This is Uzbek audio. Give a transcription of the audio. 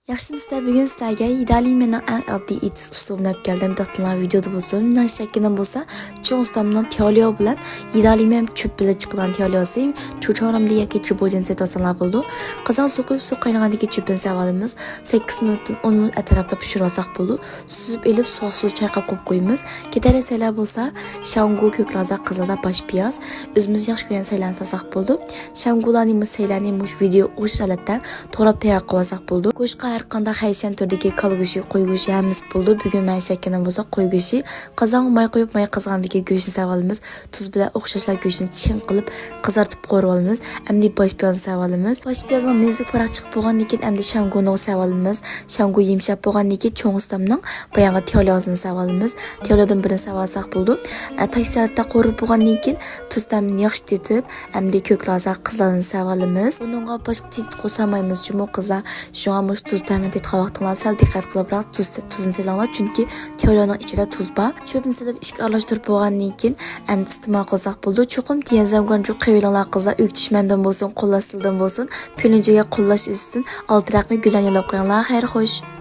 Yaxshimizda bugun sizlarga idealiy mening eng oddiy etis usulini olib keldim. Daqtilan videoda bo'lsin. Bundan shaklidan bo'lsa, cho'ng ustamning teoliyo bilan idealiy men cho'p bilan chiqqan teoliyosi cho'choramda yoki chibojin setasanlar bo'ldi. Qozon suv quyib suv qaynagandagi cho'pni savolimiz 8 minutdan 10 minut atrofda pishirib olsak bo'ldi. Suzib elib so'qsiz chayqab qo'yib qo'yamiz. Ketarli saylar bo'lsa, shangu, ko'klaza, qizilza, bosh piyoz, o'zimiz yaxshi ko'rgan saylarni sasak bo'ldi. Shangularni saylarni video o'shalatdan to'rab tayyor qilsak bo'ldi. Qo'shqa har qanday hayşan turdagi qolgushi, qo'ygushi hamimiz bo'ldi. Bugun men shakkidan bo'lsa qo'ygushi, qozon may qo'yib may qizg'andagi go'shtni savolimiz, tuz bilan o'xshashlar go'shtni chin qilib qizartib qo'yib olamiz. Endi bosh piyozni savolimiz. Bosh piyozning mezi paraq chiqib bo'lgandan keyin endi shanguni savolimiz. Shangu yumshab bo'lgandan keyin cho'ng ustamning boyangi teoliyosini savolimiz. Teoliyodan birini savolsak bo'ldi. Taksiyatda qo'rib bo'lgandan keyin tuzdan yaxshi tetib, endi ko'klaza qizlarni savolimiz. Buningga boshqa tet qo'samaymiz, chunki qizlar shunga tuz ta'min etgan vaqtlarda sal diqqat qilib tuzni selanglar, chunki teoliyoning ichida tuz bor. Cho'pni silib ishga aralashtirib bo'lgandan keyin endi iste'mol qilsak bo'ldi. Cho'qim tiyenzamgan cho'q qiyilanglar qizlar uytishmandan bo'lsin, qo'llasildan bo'lsin, pilinjiga qo'llash ustidan oltiraqni gulan yalab qo'yinglar. Xayr xo'sh.